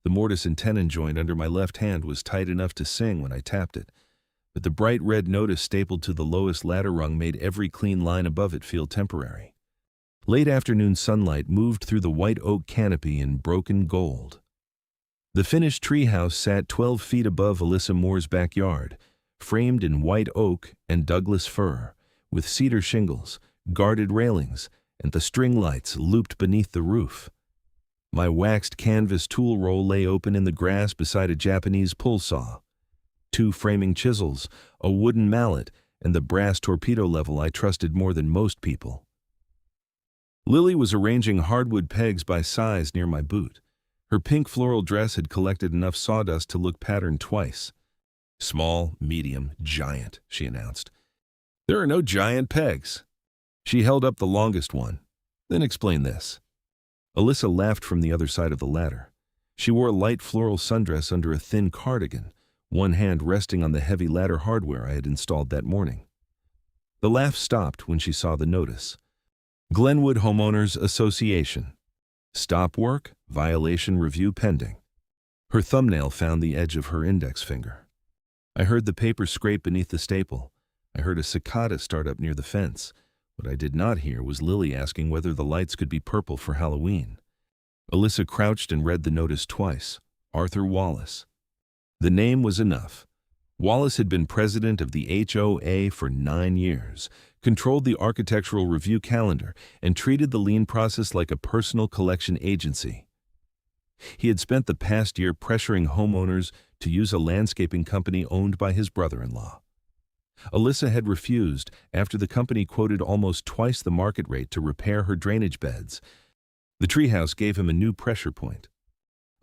The mortise and tenon joint under my left hand was tight enough to sing when I tapped it, but the bright red notice stapled to the lowest ladder rung made every clean line above it feel temporary. Late afternoon sunlight moved through the white oak canopy in broken gold. The finished treehouse sat 12 feet above Alyssa Moore's backyard, framed in white oak and Douglas fir, with cedar shingles, guarded railings, and the string lights looped beneath the roof. My waxed canvas tool roll lay open in the grass beside a Japanese pull saw. 2 framing chisels, a wooden mallet, and the brass torpedo level I trusted more than most people. Lily was arranging hardwood pegs by size near my boot. Her pink floral dress had collected enough sawdust to look patterned twice. "Small, medium, giant," she announced. "There are no giant pegs." She held up the longest one. "Then explain this." Alyssa laughed from the other side of the ladder. She wore a light floral sundress under a thin cardigan, one hand resting on the heavy ladder hardware I had installed that morning. The laugh stopped when she saw the notice. Glenwood Homeowners Association. Stop work, violation review pending. Her thumbnail found the edge of her index finger. I heard the paper scrape beneath the staple. I heard a cicada start up near the fence. What I did not hear was Lily asking whether the lights could be purple for Halloween. Alyssa crouched and read the notice twice. Arthur Wallace. The name was enough. Wallace had been president of the HOA for 9 years, controlled the architectural review calendar, and treated the lien process like a personal collection agency. He had spent the past year pressuring homeowners to use a landscaping company owned by his brother-in-law. Alyssa had refused after the company quoted almost twice the market rate to repair her drainage beds. The treehouse gave him a new pressure point.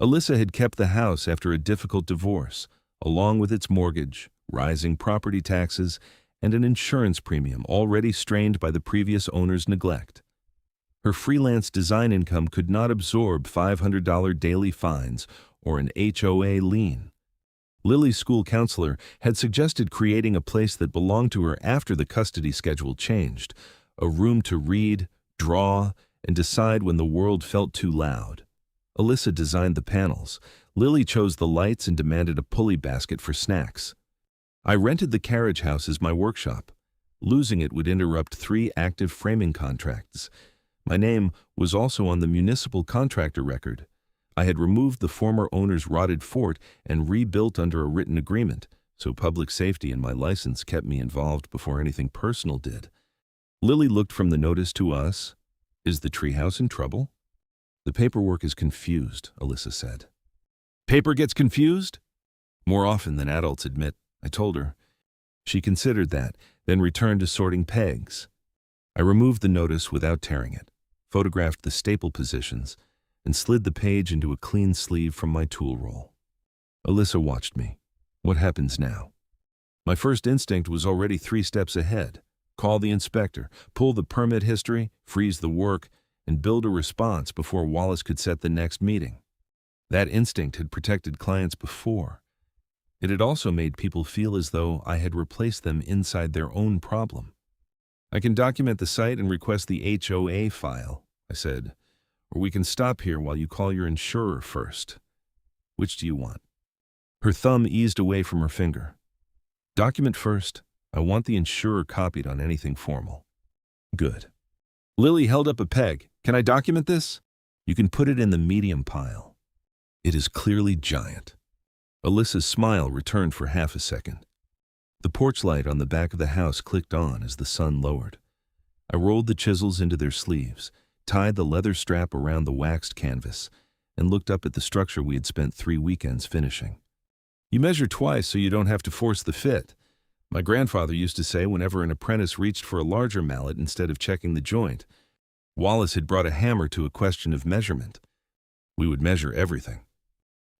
Alyssa had kept the house after a difficult divorce, along with its mortgage, rising property taxes, and an insurance premium already strained by the previous owner's neglect. Her freelance design income could not absorb $500 daily fines or an HOA lien. Lily's school counselor had suggested creating a place that belonged to her after the custody schedule changed, a room to read, draw, and decide when the world felt too loud. Alyssa designed the panels. Lily chose the lights and demanded a pulley basket for snacks. I rented the carriage house as my workshop. Losing it would interrupt 3 active framing contracts. My name was also on the municipal contractor record. I had removed the former owner's rotted fort and rebuilt under a written agreement, so public safety and my license kept me involved before anything personal did. Lily looked from the notice to us. "Is the treehouse in trouble?" "The paperwork is confused," Alyssa said. "Paper gets confused?" "More often than adults admit," I told her. She considered that, then returned to sorting pegs. I removed the notice without tearing it, photographed the staple positions, and slid the page into a clean sleeve from my tool roll. Alyssa watched me. What happens now? My first instinct was already 3 steps ahead. Call the inspector, pull the permit history, freeze the work, and build a response before Wallace could set the next meeting. That instinct had protected clients before. It had also made people feel as though I had replaced them inside their own problem. "I can document the site and request the HOA file," I said, "or we can stop here while you call your insurer first. Which do you want?" Her thumb eased away from her finger. "Document first. I want the insurer copied on anything formal." "Good." Lily held up a peg. "Can I document this?" "You can put it in the medium pile. It is clearly giant." Alyssa's smile returned for half a second. The porch light on the back of the house clicked on as the sun lowered. I rolled the chisels into their sleeves, tied the leather strap around the waxed canvas, and looked up at the structure we had spent 3 weekends finishing. "You measure twice so you don't have to force the fit. My grandfather used to say whenever an apprentice reached for a larger mallet instead of checking the joint, Wallace had brought a hammer to a question of measurement. We would measure everything."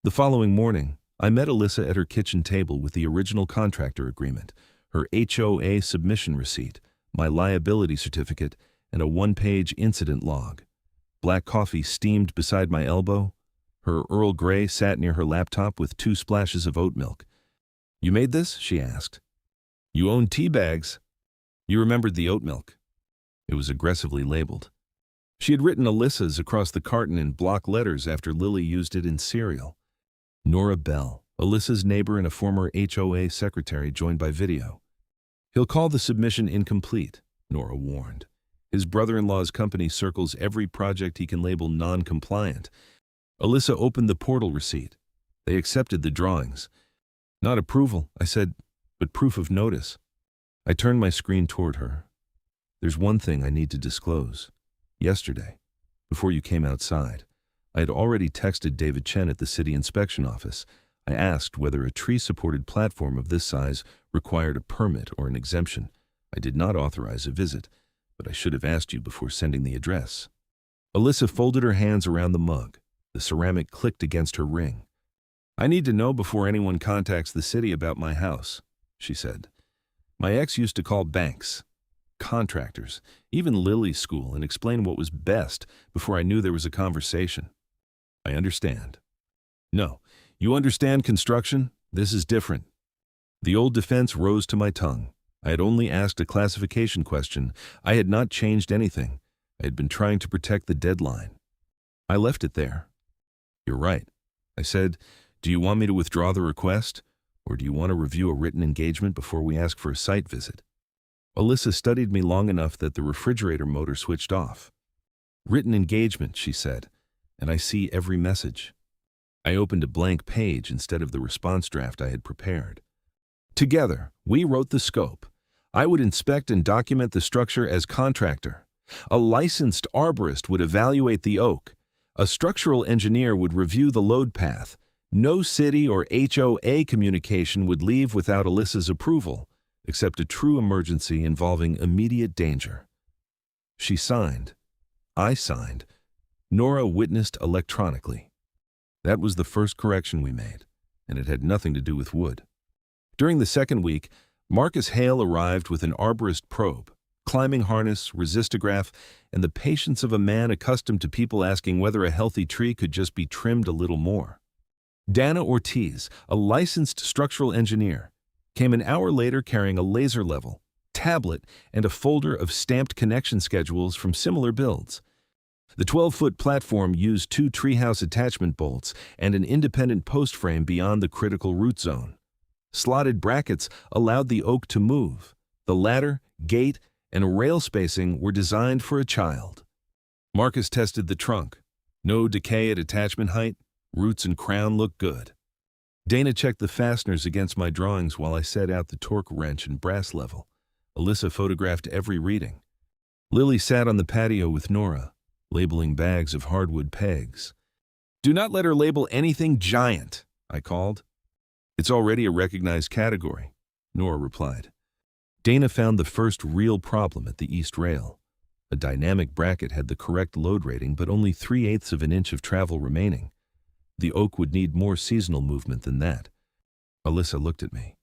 The following morning, I met Alyssa at her kitchen table with the original contractor agreement, her HOA submission receipt, my liability certificate, and a 1-page incident log. Black coffee steamed beside my elbow. Her Earl Grey sat near her laptop with 2 splashes of oat milk. "You made this?" she asked. "You own tea bags." You remembered the oat milk. It was aggressively labeled. She had written Alyssa's across the carton in block letters after Lily used it in cereal. Nora Bell, Alyssa's neighbor and a former HOA secretary, joined by video. He'll call the submission incomplete, Nora warned. His brother-in-law's company circles every project he can label non-compliant. Alyssa opened the portal receipt. They accepted the drawings. Not approval, I said, but proof of notice. I turned my screen toward her. There's one thing I need to disclose. Yesterday, before you came outside, I had already texted David Chen at the city inspection office. I asked whether a tree-supported platform of this size required a permit or an exemption. I did not authorize a visit, but I should have asked you before sending the address. Alyssa folded her hands around the mug. The ceramic clicked against her ring. I need to know before anyone contacts the city about my house, she said. My ex used to call banks, contractors, even Lily's school, and explain what was best before I knew there was a conversation. I understand. No, you understand construction? This is different. The old defense rose to my tongue. I had only asked a classification question. I had not changed anything. I had been trying to protect the deadline. I left it there. You're right. I said, do you want me to withdraw the request? Or do you want to review a written engagement before we ask for a site visit? Alyssa studied me long enough that the refrigerator motor switched off. Written engagement, she said, and I see every message. I opened a blank page instead of the response draft I had prepared. Together, we wrote the scope. I would inspect and document the structure as contractor. A licensed arborist would evaluate the oak. A structural engineer would review the load path. No city or HOA communication would leave without Alyssa's approval, except a true emergency involving immediate danger. She signed. I signed. Nora witnessed electronically. That was the first correction we made, and it had nothing to do with wood. During the second week, Marcus Hale arrived with an arborist probe, climbing harness, resistograph, and the patience of a man accustomed to people asking whether a healthy tree could just be trimmed a little more. Dana Ortiz, a licensed structural engineer, came an hour later carrying a laser level, tablet, and a folder of stamped connection schedules from similar builds. The 12-foot platform used 2 Treehouse attachment bolts and an independent post frame beyond the critical root zone. Slotted brackets allowed the oak to move. The ladder, gate, and rail spacing were designed for a child. Marcus tested the trunk. No decay at attachment height. Roots and crown look good. Dana checked the fasteners against my drawings while I set out the torque wrench and brass level. Alyssa photographed every reading. Lily sat on the patio with Nora, labeling bags of hardwood pegs. Do not let her label anything giant, I called. It's already a recognized category, Nora replied. Dana found the first real problem at the east rail. A dynamic bracket had the correct load rating, but only 3/8 of an inch of travel remaining. The oak would need more seasonal movement than that. Alyssa looked at me.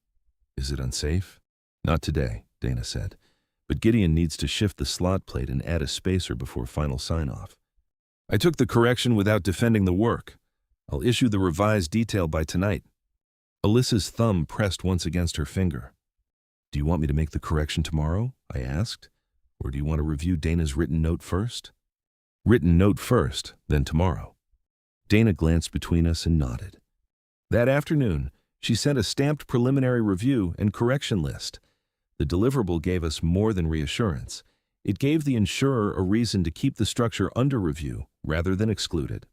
Is it unsafe? Not today, Dana said. But Gideon needs to shift the slot plate and add a spacer before final sign-off. I took the correction without defending the work. I'll issue the revised detail by tonight. Alyssa's thumb pressed once against her finger. Do you want me to make the correction tomorrow? I asked. Or do you want to review Dana's written note first? Written note first, then tomorrow. Dana glanced between us and nodded. That afternoon, she sent a stamped preliminary review and correction list. The deliverable gave us more than reassurance. It gave the insurer a reason to keep the structure under review rather than exclude it.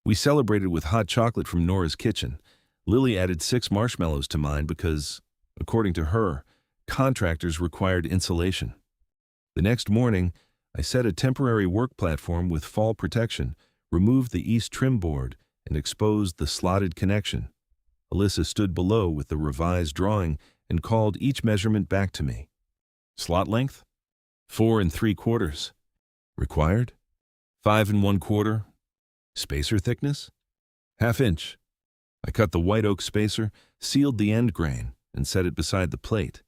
We celebrated with hot chocolate from Nora's kitchen. Lily added 6 marshmallows to mine because, according to her, contractors required insulation. The next morning, I set a temporary work platform with fall protection, removed the east trim board, and exposed the slotted connection. Alyssa stood below with the revised drawing and called each measurement back to me. Slot length? 4 3/4. Required? 5 1/4. Spacer thickness? 1/2 inch. I cut the white oak spacer, sealed the end grain, and set it beside the plate.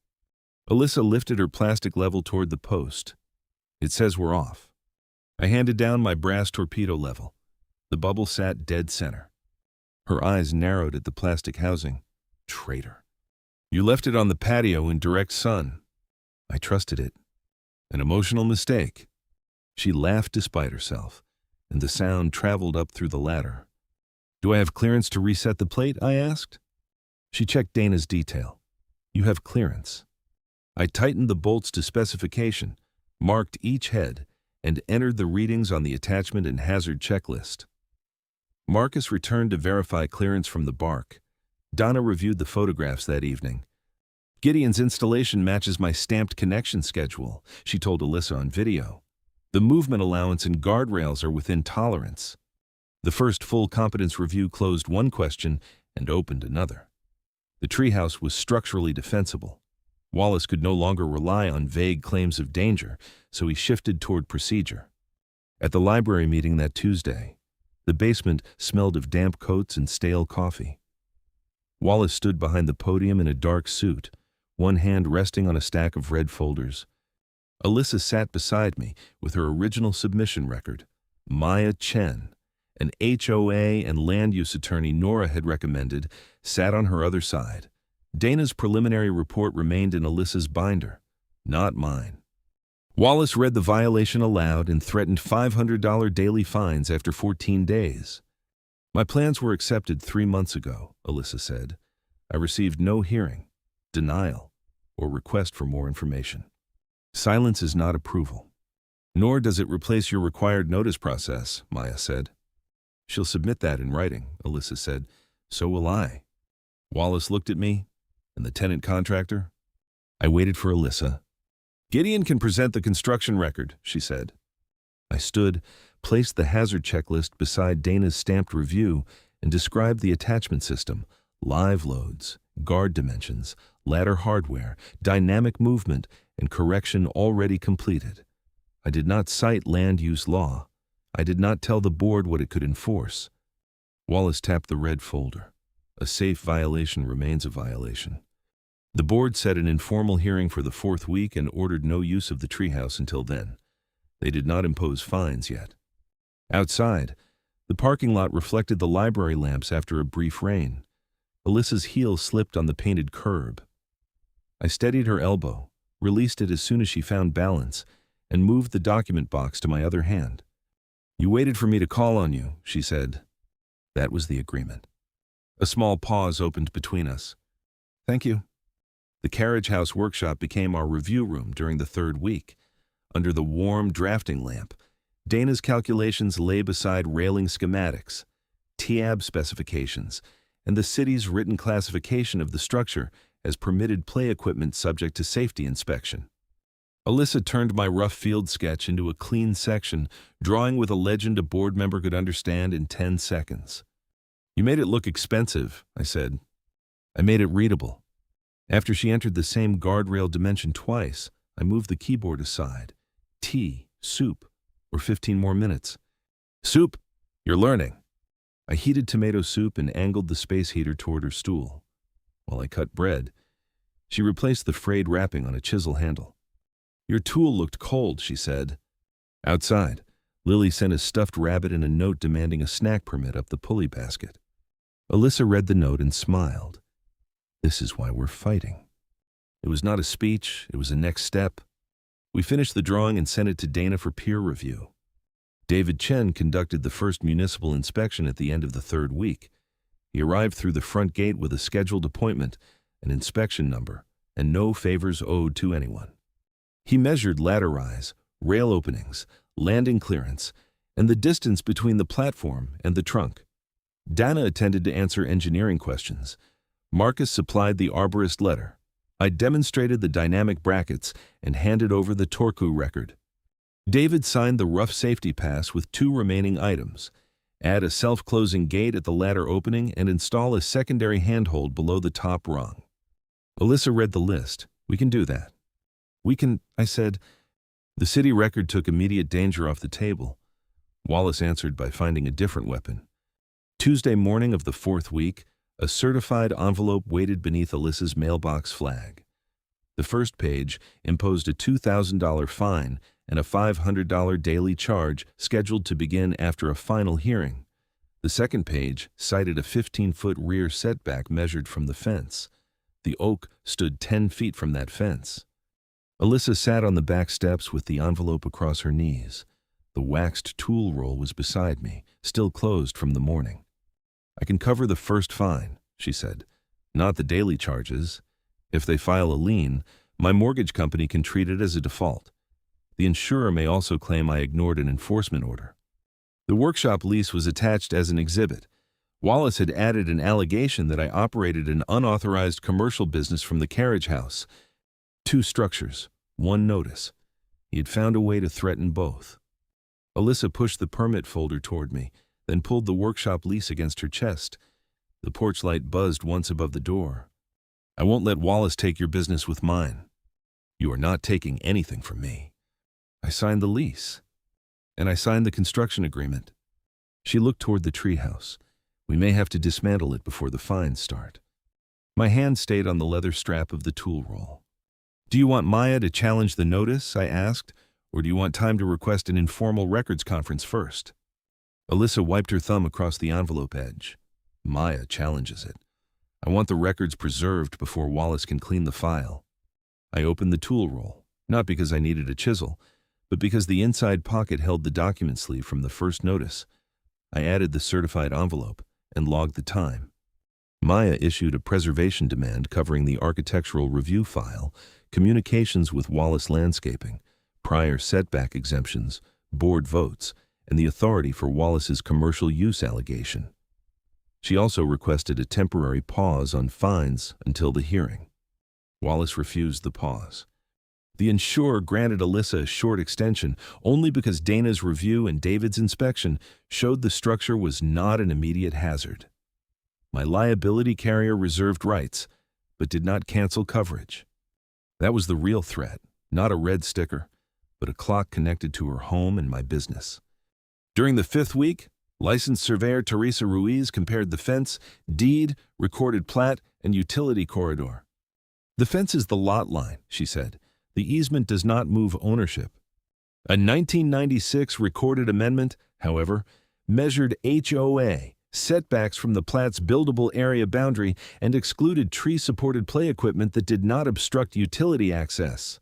Alyssa lifted her plastic level toward the post. It says we're off. I handed down my brass torpedo level. The bubble sat dead center. Her eyes narrowed at the plastic housing. Traitor. You left it on the patio in direct sun. I trusted it. An emotional mistake. She laughed despite herself, and the sound traveled up through the ladder. Do I have clearance to reset the plate? I asked. She checked Dana's detail. You have clearance. I tightened the bolts to specification, marked each head, and entered the readings on the attachment and hazard checklist. Marcus returned to verify clearance from the bark. Donna reviewed the photographs that evening. Gideon's installation matches my stamped connection schedule, she told Alyssa on video. The movement allowance and guardrails are within tolerance. The first full competence review closed one question and opened another. The treehouse was structurally defensible. Wallace could no longer rely on vague claims of danger, so he shifted toward procedure. At the library meeting that Tuesday, the basement smelled of damp coats and stale coffee. Wallace stood behind the podium in a dark suit, one hand resting on a stack of red folders. Alyssa sat beside me with her original submission record. Maya Chen, an HOA and land use attorney Nora had recommended, sat on her other side. Dana's preliminary report remained in Alyssa's binder, not mine. Wallace read the violation aloud and threatened $500 daily fines after 14 days. My plans were accepted 3 months ago, Alyssa said. I received no hearing, denial, or request for more information. Silence is not approval. Nor does it replace your required notice process, Maya said. She'll submit that in writing, Alyssa said. So will I. Wallace looked at me, and the tenant contractor. I waited for Alyssa. Gideon can present the construction record, she said. I stood, placed the hazard checklist beside Dana's stamped review, and described the attachment system, live loads, guard dimensions, ladder hardware, dynamic movement, and correction already completed. I did not cite land use law. I did not tell the board what it could enforce. Wallace tapped the red folder. A safe violation remains a violation. The board set an informal hearing for the 4th week and ordered no use of the treehouse until then. They did not impose fines yet. Outside, the parking lot reflected the library lamps after a brief rain. Alyssa's heel slipped on the painted curb. I steadied her elbow, released it as soon as she found balance, and moved the document box to my other hand. You waited for me to call on you, she said. That was the agreement. A small pause opened between us. Thank you. The carriage house workshop became our review room during the 3rd week. Under the warm drafting lamp, Dana's calculations lay beside railing schematics, TAB specifications, and the city's written classification of the structure as permitted play equipment subject to safety inspection. Alyssa turned my rough field sketch into a clean section, drawing with a legend a board member could understand in 10 seconds. You made it look expensive, I said. I made it readable. After she entered the same guardrail dimension twice, I moved the keyboard aside. Tea, soup, or 15 more minutes. Soup, you're learning. I heated tomato soup and angled the space heater toward her stool. While I cut bread, she replaced the frayed wrapping on a chisel handle. Your tool looked cold, she said. Outside, Lily sent a stuffed rabbit and a note demanding a snack permit up the pulley basket. Alyssa read the note and smiled. This is why we're fighting. It was not a speech, it was a next step. We finished the drawing and sent it to Dana for peer review. David Chen conducted the first municipal inspection at the end of the 3rd week. He arrived through the front gate with a scheduled appointment, an inspection number, and no favors owed to anyone. He measured ladder rise, rail openings, landing clearance, and the distance between the platform and the trunk. Dana attended to answer engineering questions. Marcus supplied the arborist letter. I demonstrated the dynamic brackets and handed over the Torku record. David signed the rough safety pass with 2 remaining items. Add a self-closing gate at the ladder opening and install a secondary handhold below the top rung. Alyssa read the list. We can do that. We can, I said. The city record took immediate danger off the table. Wallace answered by finding a different weapon. Tuesday morning of the 4th week, a certified envelope waited beneath Alyssa's mailbox flag. The first page imposed a $2,000 fine and a $500 daily charge scheduled to begin after a final hearing. The second page cited a 15-foot rear setback measured from the fence. The oak stood 10 feet from that fence. Alyssa sat on the back steps with the envelope across her knees. The waxed tool roll was beside me, still closed from the morning. I can cover the first fine, she said, not the daily charges. If they file a lien, my mortgage company can treat it as a default. The insurer may also claim I ignored an enforcement order. The workshop lease was attached as an exhibit. Wallace had added an allegation that I operated an unauthorized commercial business from the carriage house. 2 structures, 1 notice. He had found a way to threaten both. Alyssa pushed the permit folder toward me, then pulled the workshop lease against her chest. The porch light buzzed once above the door. I won't let Wallace take your business with mine. You are not taking anything from me. I signed the lease. And I signed the construction agreement. She looked toward the treehouse. We may have to dismantle it before the fines start. My hand stayed on the leather strap of the tool roll. Do you want Maya to challenge the notice, I asked, or do you want time to request an informal records conference first? Alyssa wiped her thumb across the envelope edge. Maya challenges it. I want the records preserved before Wallace can clean the file. I opened the tool roll, not because I needed a chisel, but because the inside pocket held the document sleeve from the first notice. I added the certified envelope and logged the time. Maya issued a preservation demand covering the architectural review file, communications with Wallace Landscaping, prior setback exemptions, board votes, and the authority for Wallace's commercial use allegation. She also requested a temporary pause on fines until the hearing. Wallace refused the pause. The insurer granted Alyssa a short extension only because Dana's review and David's inspection showed the structure was not an immediate hazard. My liability carrier reserved rights, but did not cancel coverage. That was the real threat, not a red sticker, but a clock connected to her home and my business. During the 5th week, licensed surveyor Teresa Ruiz compared the fence, deed, recorded plat, and utility corridor. The fence is the lot line, she said. The easement does not move ownership. A 1996 recorded amendment, however, measured HOA, setbacks from the plat's buildable area boundary, and excluded tree-supported play equipment that did not obstruct utility access.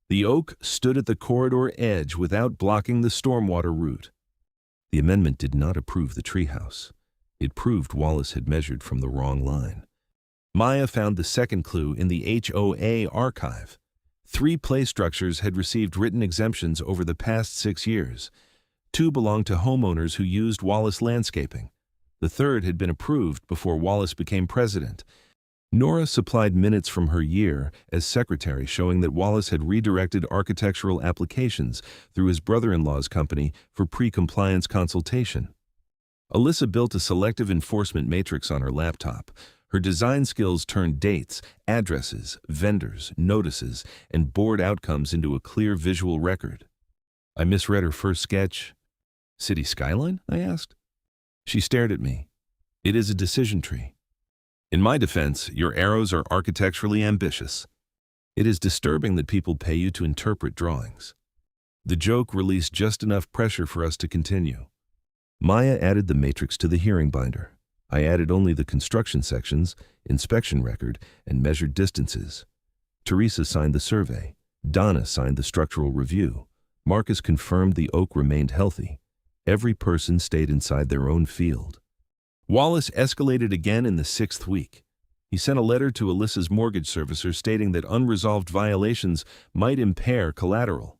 The oak stood at the corridor edge without blocking the stormwater route. The amendment did not approve the treehouse. It proved Wallace had measured from the wrong line. Maya found the second clue in the HOA archive. 3 play structures had received written exemptions over the past 6 years. 2 belonged to homeowners who used Wallace Landscaping. The 3rd had been approved before Wallace became president. Nora supplied minutes from her year as secretary showing that Wallace had redirected architectural applications through his brother-in-law's company for pre-compliance consultation. Alyssa built a selective enforcement matrix on her laptop. Her design skills turned dates, addresses, vendors, notices, and board outcomes into a clear visual record. I misread her first sketch. City skyline? I asked. She stared at me. It is a decision tree. In my defense, your arrows are architecturally ambitious. It is disturbing that people pay you to interpret drawings. The joke released just enough pressure for us to continue. Maya added the matrix to the hearing binder. I added only the construction sections, inspection record, and measured distances. Teresa signed the survey. Donna signed the structural review. Marcus confirmed the oak remained healthy. Every person stayed inside their own field. Wallace escalated again in the 6th week. He sent a letter to Alyssa's mortgage servicer stating that unresolved violations might impair collateral.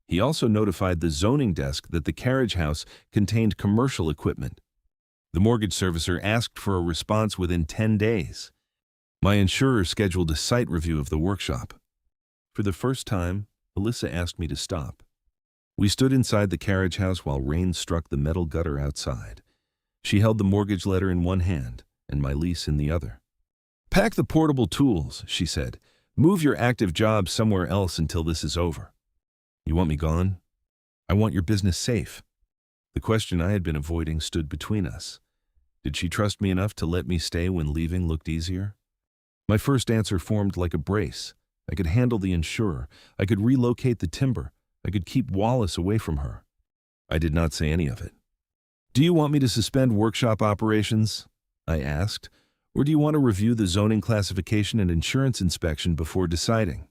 He also notified the zoning desk that the carriage house contained commercial equipment. The mortgage servicer asked for a response within 10 days. My insurer scheduled a site review of the workshop. For the first time, Alyssa asked me to stop. We stood inside the carriage house while rain struck the metal gutter outside. She held the mortgage letter in one hand and my lease in the other. Pack the portable tools, she said. Move your active job somewhere else until this is over. You want me gone? I want your business safe. The question I had been avoiding stood between us. Did she trust me enough to let me stay when leaving looked easier? My first answer formed like a brace. I could handle the insurer. I could relocate the timber. I could keep Wallace away from her. I did not say any of it. Do you want me to suspend workshop operations? I asked. Or do you want to review the zoning classification and insurance inspection before deciding?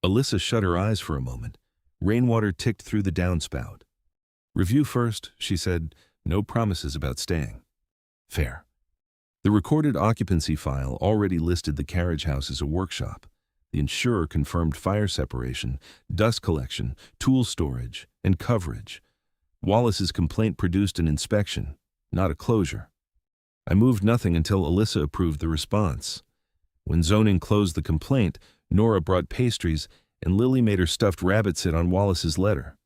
Alyssa shut her eyes for a moment. Rainwater ticked through the downspout. Review first, she said. No promises about staying. Fair. The recorded occupancy file already listed the carriage house as a workshop. The insurer confirmed fire separation, dust collection, tool storage, and coverage. Wallace's complaint produced an inspection, not a closure. I moved nothing until Alyssa approved the response. When zoning closed the complaint, Nora brought pastries and Lily made her stuffed rabbit sit on Wallace's letter.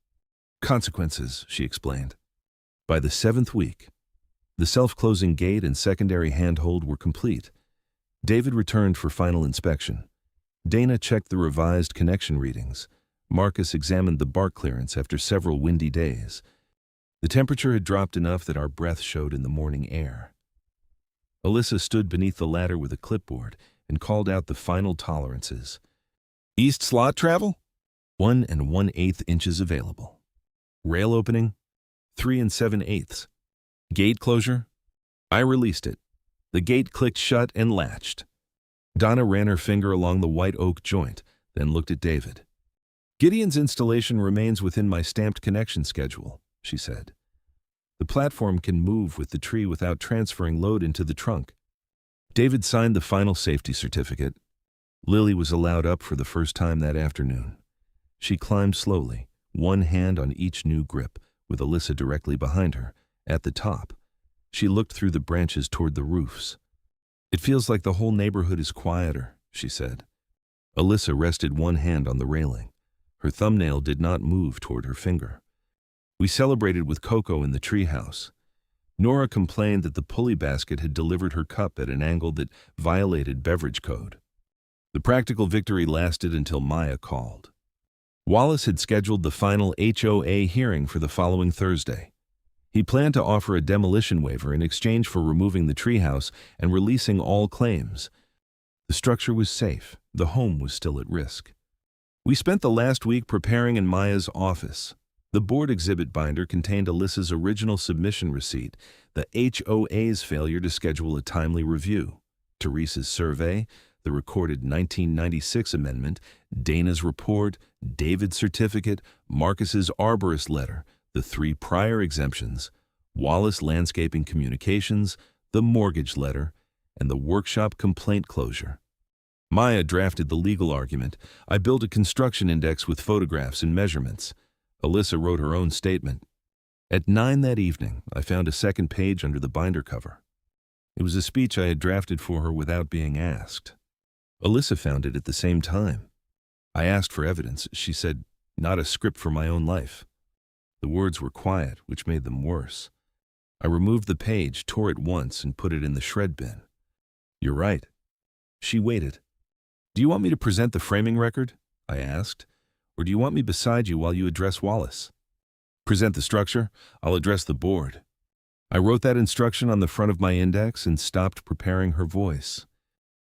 Consequences, she explained. By the 7th week, the self-closing gate and secondary handhold were complete. David returned for final inspection. Dana checked the revised connection readings. Marcus examined the bark clearance after several windy days. The temperature had dropped enough that our breath showed in the morning air. Alyssa stood beneath the ladder with a clipboard and called out the final tolerances. East slot travel? 1 1/8 inches available. Rail opening? 3 7/8. Gate closure? I released it. The gate clicked shut and latched. Donna ran her finger along the white oak joint, then looked at David. Gideon's installation remains within my stamped connection schedule, she said. The platform can move with the tree without transferring load into the trunk. David signed the final safety certificate. Lily was allowed up for the first time that afternoon. She climbed slowly, one hand on each new grip, with Alyssa directly behind her. At the top, she looked through the branches toward the roofs. It feels like the whole neighborhood is quieter, she said. Alyssa rested one hand on the railing. Her thumbnail did not move toward her finger. We celebrated with Coco in the treehouse. Nora complained that the pulley basket had delivered her cup at an angle that violated beverage code. The practical victory lasted until Maya called. Wallace had scheduled the final HOA hearing for the following Thursday. He planned to offer a demolition waiver in exchange for removing the treehouse and releasing all claims. The structure was safe. The home was still at risk. We spent the last week preparing in Maya's office. The board exhibit binder contained Alyssa's original submission receipt, the HOA's failure to schedule a timely review, Teresa's survey, the recorded 1996 amendment, Dana's report, David's certificate, Marcus's arborist letter, the 3 prior exemptions, Wallace Landscaping Communications, the mortgage letter, and the workshop complaint closure. Maya drafted the legal argument. I built a construction index with photographs and measurements. Alyssa wrote her own statement. At 9 that evening, I found a second page under the binder cover. It was a speech I had drafted for her without being asked. Alyssa found it at the same time. I asked for evidence. She said, not a script for my own life. The words were quiet, which made them worse. I removed the page, tore it once, and put it in the shred bin. You're right. She waited. Do you want me to present the framing record? I asked. Or do you want me beside you while you address Wallace? Present the structure. I'll address the board. I wrote that instruction on the front of my index and stopped preparing her voice.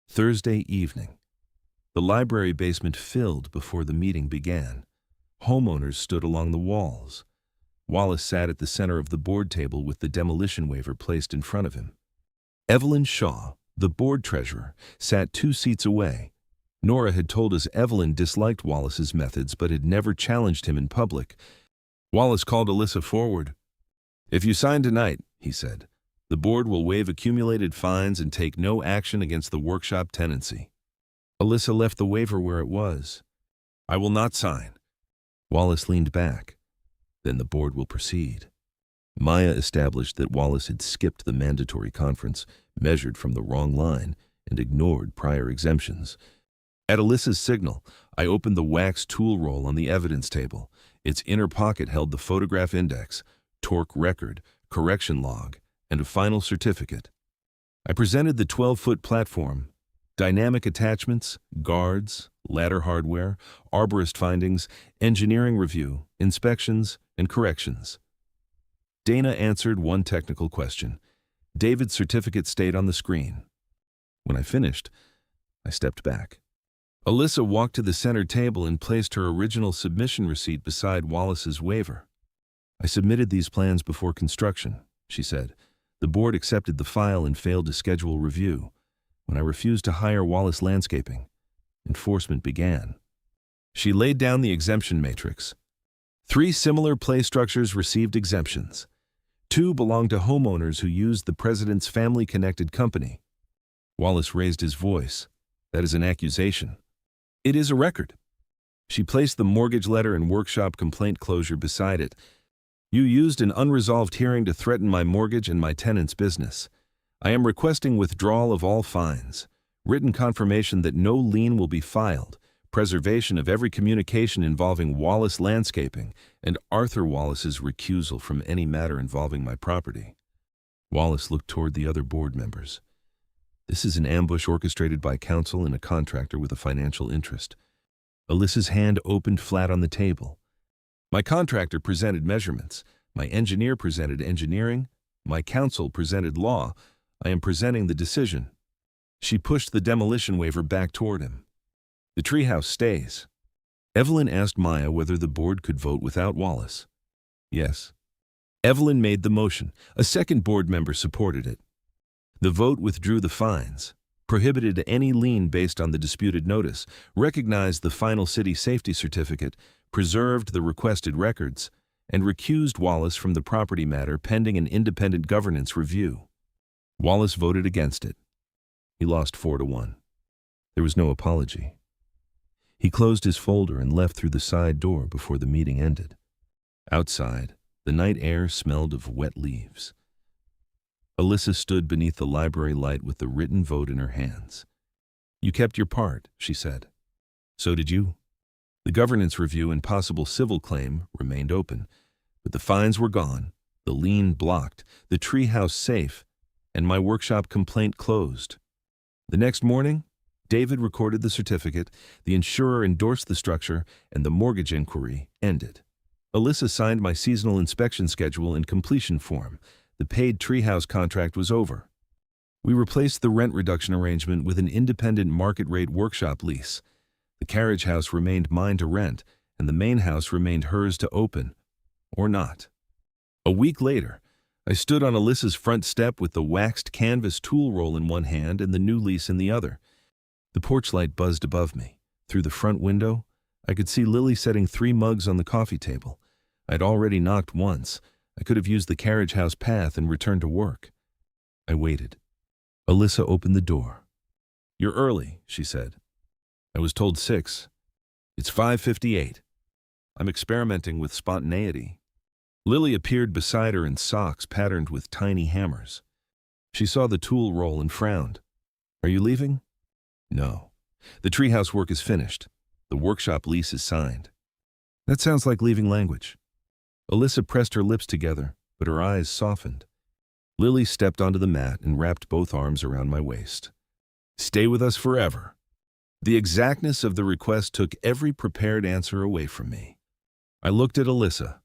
Thursday evening. The library basement filled before the meeting began. Homeowners stood along the walls. Wallace sat at the center of the board table with the demolition waiver placed in front of him. Evelyn Shaw, the board treasurer, sat 2 seats away. Nora had told us Evelyn disliked Wallace's methods but had never challenged him in public. Wallace called Alyssa forward. If you sign tonight, he said, the board will waive accumulated fines and take no action against the workshop tenancy. Alyssa left the waiver where it was. I will not sign. Wallace leaned back. Then the board will proceed. Maya established that Wallace had skipped the mandatory conference, measured from the wrong line, and ignored prior exemptions. At Alyssa's signal, I opened the wax tool roll on the evidence table. Its inner pocket held the photograph index, torque record, correction log, and a final certificate. I presented the 12-foot platform, dynamic attachments, guards, ladder hardware, arborist findings, engineering review, inspections, and corrections. Dana answered one technical question. David's certificate stayed on the screen. When I finished, I stepped back. Alyssa walked to the center table and placed her original submission receipt beside Wallace's waiver. I submitted these plans before construction, she said. The board accepted the file and failed to schedule review. When I refused to hire Wallace Landscaping, enforcement began. She laid down the exemption matrix. 3 similar play structures received exemptions. 2 belonged to homeowners who used the president's family-connected company. Wallace raised his voice. That is an accusation. It is a record. She placed the mortgage letter and workshop complaint closure beside it. You used an unresolved hearing to threaten my mortgage and my tenant's business. I am requesting withdrawal of all fines, written confirmation that no lien will be filed, preservation of every communication involving Wallace Landscaping, and Arthur Wallace's recusal from any matter involving my property. Wallace looked toward the other board members. This is an ambush orchestrated by counsel and a contractor with a financial interest. Alyssa's hand opened flat on the table. My contractor presented measurements. My engineer presented engineering. My counsel presented law. I am presenting the decision. She pushed the demolition waiver back toward him. The treehouse stays. Evelyn asked Maya whether the board could vote without Wallace. Yes. Evelyn made the motion. A second board member supported it. The vote withdrew the fines, prohibited any lien based on the disputed notice, recognized the final city safety certificate, preserved the requested records, and recused Wallace from the property matter pending an independent governance review. Wallace voted against it. He lost 4-1. There was no apology. He closed his folder and left through the side door before the meeting ended. Outside, the night air smelled of wet leaves. Alyssa stood beneath the library light with the written vote in her hands. You kept your part, she said. So did you. The governance review and possible civil claim remained open, but the fines were gone, the lien blocked, the treehouse safe, and my workshop complaint closed. The next morning, David recorded the certificate, the insurer endorsed the structure, and the mortgage inquiry ended. Alyssa signed my seasonal inspection schedule and completion form. The paid treehouse contract was over. We replaced the rent reduction arrangement with an independent market-rate workshop lease. The carriage house remained mine to rent, and the main house remained hers to open, or not. A week later, I stood on Alyssa's front step with the waxed canvas tool roll in one hand and the new lease in the other. The porch light buzzed above me. Through the front window, I could see Lily setting 3 mugs on the coffee table. I'd already knocked once. I could have used the carriage house path and returned to work. I waited. Alyssa opened the door. You're early, she said. I was told 6. It's 5:58. I'm experimenting with spontaneity. Lily appeared beside her in socks patterned with tiny hammers. She saw the tool roll and frowned. Are you leaving? No. The treehouse work is finished. The workshop lease is signed. That sounds like leaving language. Alyssa pressed her lips together, but her eyes softened. Lily stepped onto the mat and wrapped both arms around my waist. Stay with us forever. The exactness of the request took every prepared answer away from me. I looked at Alyssa.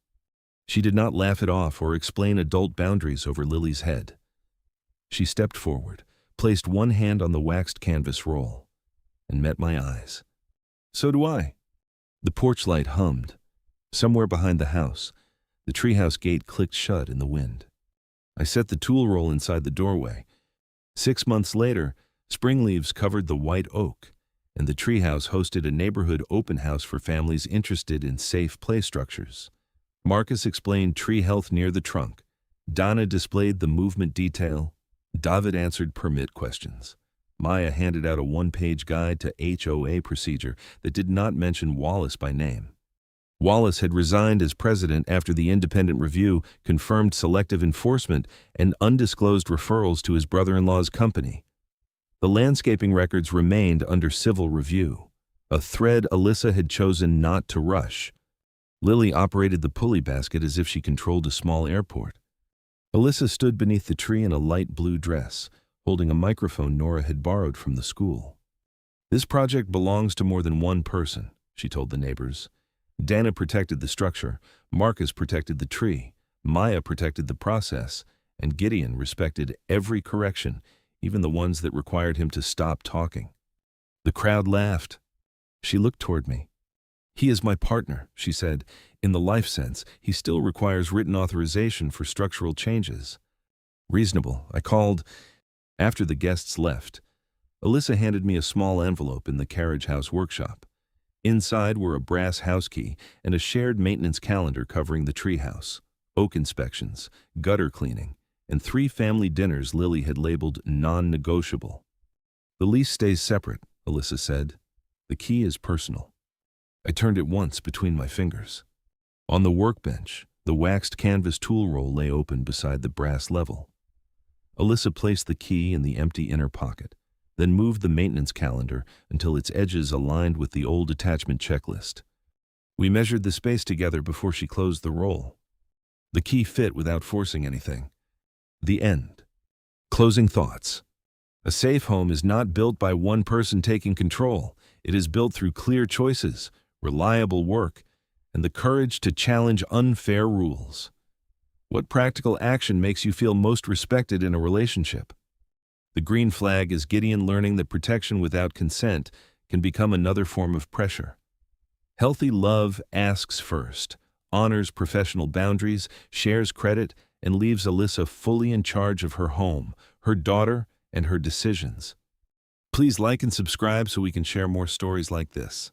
She did not laugh it off or explain adult boundaries over Lily's head. She stepped forward, placed one hand on the waxed canvas roll, and met my eyes. So do I. The porch light hummed. Somewhere behind the house, the treehouse gate clicked shut in the wind. I set the tool roll inside the doorway. 6 months later, spring leaves covered the white oak, and the treehouse hosted a neighborhood open house for families interested in safe play structures. Marcus explained tree health near the trunk. Donna displayed the movement detail. David answered permit questions. Maya handed out a 1-page guide to HOA procedure that did not mention Wallace by name. Wallace had resigned as president after the independent review confirmed selective enforcement and undisclosed referrals to his brother-in-law's company. The landscaping records remained under civil review, a thread Alyssa had chosen not to rush. Lily operated the pulley basket as if she controlled a small airport. Alyssa stood beneath the tree in a light blue dress, holding a microphone Nora had borrowed from the school. This project belongs to more than one person, she told the neighbors. Dana protected the structure, Marcus protected the tree, Maya protected the process, and Gideon respected every correction, even the ones that required him to stop talking. The crowd laughed. She looked toward me. He is my partner, she said. In the life sense, he still requires written authorization for structural changes. Reasonable, I called. After the guests left, Alyssa handed me a small envelope in the carriage house workshop. Inside were a brass house key and a shared maintenance calendar covering the treehouse. oak inspections, gutter cleaning, and 3 family dinners Lily had labeled non-negotiable. "The lease stays separate," Alyssa said. "The key is personal." I turned it once between my fingers. On the workbench, the waxed canvas tool roll lay open beside the brass level. Alyssa placed the key in the empty inner pocket, then moved the maintenance calendar until its edges aligned with the old attachment checklist. We measured the space together before she closed the roll. The key fit without forcing anything. The end. Closing thoughts. A safe home is not built by one person taking control. It is built through clear choices, reliable work, and the courage to challenge unfair rules. What practical action makes you feel most respected in a relationship? The green flag is Gideon learning that protection without consent can become another form of pressure. Healthy love asks first, honors professional boundaries, shares credit, and leaves Alyssa fully in charge of her home, her daughter, and her decisions. Please like and subscribe so we can share more stories like this.